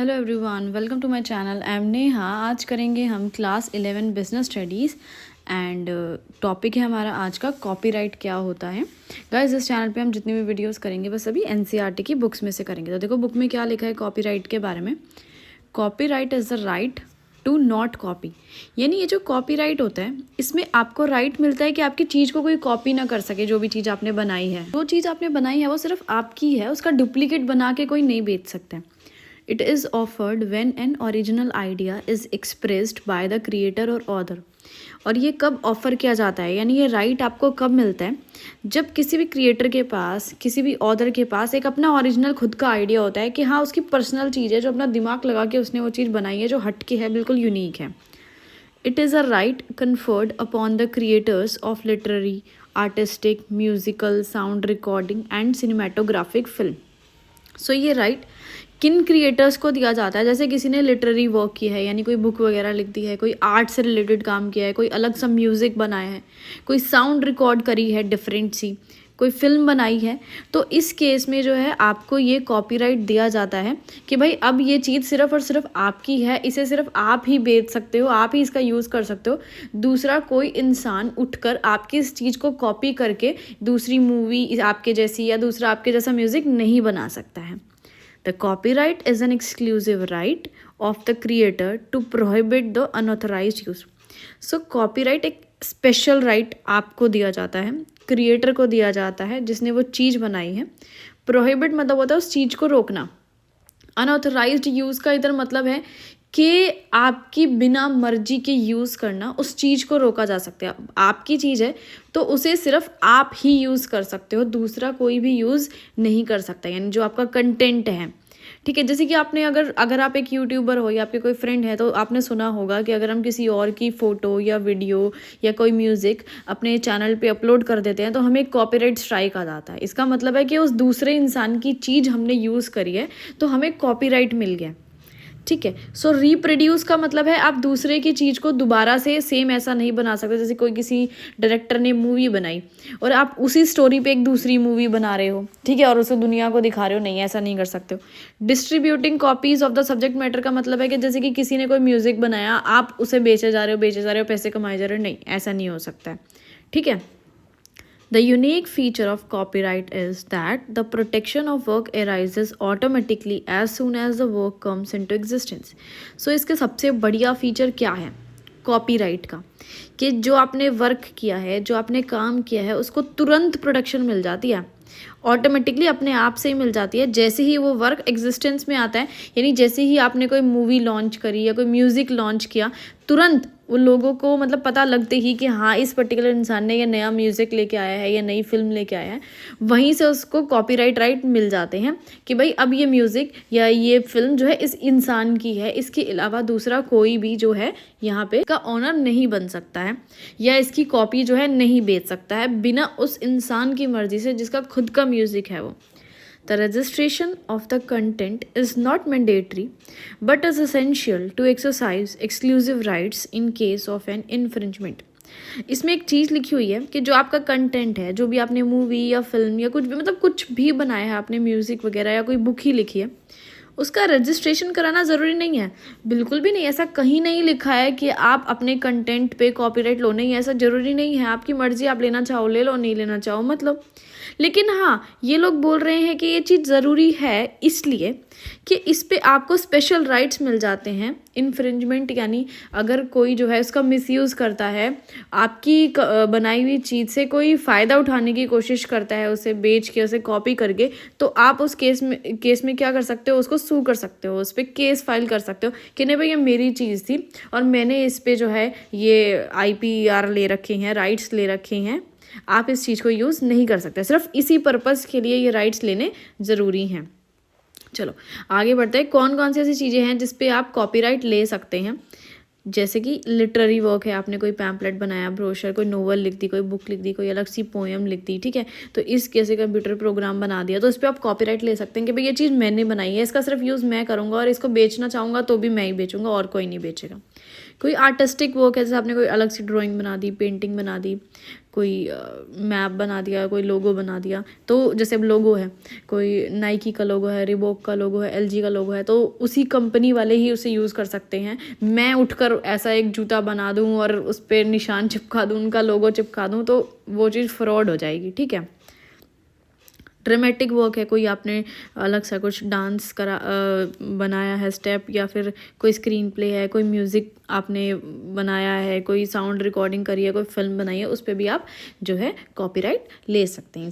Hello everyone, welcome to my channel. I am Neha. आज करेंगे हम class 11 business studies and topic है हमारा आज का कॉपीराइट क्या होता है। गाइस, इस चैनल पे हम जितनी भी वीडियोस करेंगे बस अभी एनसीईआरटी की बुक्स में से करेंगे। तो देखो बुक में क्या लिखा है कॉपीराइट के बारे में। Copyright is the right to not copy, यानी ये जो कॉपीराइट होता है इसमें आपको राइट मिलता है कि आपकी चीज़ को कोई कॉपी ना कर सके। जो भी चीज़ आपने बनाई है, जो चीज़ आपने बनाई है वो सिर्फ आपकी है, उसका डुप्लीकेट बना के कोई नहीं बेच सकता है। It is offered when an original idea is expressed by the creator or author। और ये कब ऑफ़र किया जाता है, यानी ये राइट आपको कब मिलता है? जब किसी भी क्रिएटर के पास, किसी भी ऑथर के पास एक अपना ओरिजिनल खुद का आइडिया होता है कि हाँ उसकी पर्सनल चीज़ है, जो अपना दिमाग लगा के उसने वो चीज़ बनाई है, जो हटके है, बिल्कुल यूनिक है। It is a right conferred upon the creators of literary, artistic, musical, sound recording and cinematographic film. So ये राइट किन क्रिएटर्स को दिया जाता है? जैसे किसी ने लिटरेरी वर्क की है, यानी कोई बुक वगैरह लिख दी है, कोई आर्ट से रिलेटेड काम किया है, कोई अलग सा म्यूज़िक बनाया है, कोई साउंड रिकॉर्ड करी है डिफरेंट सी, कोई फिल्म बनाई है, तो इस केस में जो है आपको ये कॉपीराइट दिया जाता है कि भाई अब ये चीज़ सिर्फ और सिर्फ आपकी है, इसे सिर्फ आप ही बेच सकते हो, आप ही इसका यूज़ कर सकते हो। दूसरा कोई इंसान उठकर आपकी इस चीज़ को कॉपी करके दूसरी मूवी आपके जैसी या दूसरा आपके जैसा म्यूज़िक नहीं बना सकता है। The copyright is an exclusive right of the creator to prohibit the unauthorized use। So copyright एक स्पेशल राइट आपको दिया जाता है, क्रिएटर को दिया जाता है जिसने वो चीज़ बनाई है। प्रोहिबिट मतलब होता है उस चीज़ को रोकना। अनऑथराइज्ड यूज़ का इधर मतलब है कि आपकी बिना मर्जी के यूज़ करना, उस चीज़ को रोका जा सकता है। आपकी चीज़ है तो उसे सिर्फ आप ही यूज़ कर सकते हो, दूसरा कोई भी यूज़ नहीं कर सकता, यानी जो आपका कंटेंट है। ठीक है, जैसे कि आपने अगर आप एक यूट्यूबर हो या आपके कोई फ्रेंड है तो आपने सुना होगा कि अगर हम किसी और की फ़ोटो या वीडियो या कोई म्यूज़िक अपने चैनल पे अपलोड कर देते हैं तो हमें कॉपीराइट स्ट्राइक आ जाता है। इसका मतलब है कि उस दूसरे इंसान की चीज़ हमने यूज़ करी है तो हमें कॉपीराइट मिल गया। ठीक है, सो रीप्रोड्यूस का मतलब है आप दूसरे की चीज़ को दोबारा से सेम ऐसा नहीं बना सकते। जैसे कोई किसी डायरेक्टर ने मूवी बनाई और आप उसी स्टोरी पे एक दूसरी मूवी बना रहे हो, ठीक है, और उसे दुनिया को दिखा रहे हो, नहीं ऐसा नहीं कर सकते हो। Distributing copies of the subject matter का मतलब है कि जैसे कि किसी ने कोई म्यूज़िक बनाया, आप उसे बेचे जा रहे हो, पैसे कमाए जा रहे हो, नहीं ऐसा नहीं हो सकता है। ठीक है, The unique feature of copyright is that the protection of work arises automatically as soon as the work comes into existence। So इसके सबसे बढ़िया फीचर क्या है कॉपीराइट का, कि जो आपने वर्क किया है, जो आपने काम किया है, उसको तुरंत प्रोडक्शन मिल जाती है, ऑटोमेटिकली अपने आप से ही मिल जाती है जैसे ही वो वर्क एग्जिस्टेंस में आता है। यानी जैसे ही आपने कोई मूवी लॉन्च करी या कोई म्यूज़िक लॉन्च किया, तुरंत वो लोगों को मतलब पता लगते ही कि हाँ इस पर्टिकुलर इंसान ने ये नया म्यूज़िक लेके आया है या नई फिल्म लेके आया है, वहीं से उसको कॉपीराइट राइट मिल जाते हैं कि भाई अब ये म्यूज़िक या ये फिल्म जो है इस इंसान की है, इसके अलावा दूसरा कोई भी जो है यहाँ पे का ऑनर नहीं बन सकता है या इसकी कॉपी जो है नहीं बेच सकता है बिना उस इंसान की मर्जी से जिसका खुद का म्यूज़िक है वो। The registration of the content is not mandatory but is essential to exercise exclusive rights in case of an infringement। इसमें एक चीज़ लिखी हुई है कि जो आपका कंटेंट है, जो भी आपने मूवी या फिल्म या कुछ भी मतलब कुछ भी बनाया है, आपने म्यूज़िक वगैरह या कोई बुक ही लिखी है, उसका रजिस्ट्रेशन कराना ज़रूरी नहीं है, बिल्कुल भी नहीं। ऐसा कहीं नहीं लिखा है कि आप अपने कंटेंट पे कॉपीराइट लो, नहीं ऐसा ज़रूरी नहीं है। आपकी मर्ज़ी, आप लेना चाहो ले लो, नहीं लेना चाहो मत लो। लेकिन हाँ, ये लोग बोल रहे हैं कि ये चीज़ ज़रूरी है इसलिए कि इस पे आपको स्पेशल राइट्स मिल जाते हैं। इन्फ्रिंजमेंट यानी अगर कोई जो है उसका मिसयूज़ करता है, आपकी बनाई हुई चीज़ से कोई फ़ायदा उठाने की कोशिश करता है, उसे बेच के, उसे कॉपी करके, तो आप उस केस में क्या कर सकते हो, उसको सू कर सकते हो, उस पर केस फाइल कर सकते हो कि नहीं भाई ये मेरी चीज़ थी और मैंने इस पर जो है ये IPR ले रखे हैं, राइट्स ले रखे हैं, आप इस चीज़ को यूज़ नहीं कर सकते। सिर्फ इसी पर्पज़ के लिए ये राइट्स लेने ज़रूरी हैं। चलो आगे बढ़ते हैं। कौन कौन सी ऐसी चीज़ें हैं जिस पे आप कॉपीराइट ले सकते हैं? जैसे कि लिटरेरी वर्क है, आपने कोई पैम्पलेट बनाया, ब्रोशर, कोई नोवेल लिख दी, कोई बुक लिख दी, कोई अलग सी पोएम लिख दी, ठीक है, तो इस कैसे कंप्यूटर प्रोग्राम बना दिया, तो इस पर आप कॉपीराइट ले सकते हैं कि भाई ये चीज़ मैंने बनाई है, इसका सिर्फ यूज़ मैं करूँगा और इसको बेचना चाहूँगा तो भी मैं ही बेचूँगा और कोई नहीं बेचेगा। कोई आर्टिस्टिक वर्क है, जैसे आपने कोई अलग सी ड्राइंग बना दी, पेंटिंग बना दी, कोई मैप बना दिया, कोई लोगो बना दिया। तो जैसे अब लोगो है, कोई नाइकी का लोगो है, रिबॉक का लोगो है, एलजी का लोगो है, तो उसी कंपनी वाले ही उसे यूज़ कर सकते हैं। मैं उठकर ऐसा एक जूता बना दूं और उस पर निशान चिपका दूं, उनका लोगो चिपका दूं, तो वो चीज़ फ्रॉड हो जाएगी, ठीक है। ड्रामेटिक वर्क है, कोई आपने अलग सा कुछ डांस करा बनाया है स्टेप, या फिर कोई स्क्रीन प्ले है, कोई म्यूज़िक आपने बनाया है, कोई साउंड रिकॉर्डिंग करी है, कोई फिल्म बनाई है, उस पर भी आप जो है कॉपीराइट ले सकते हैं।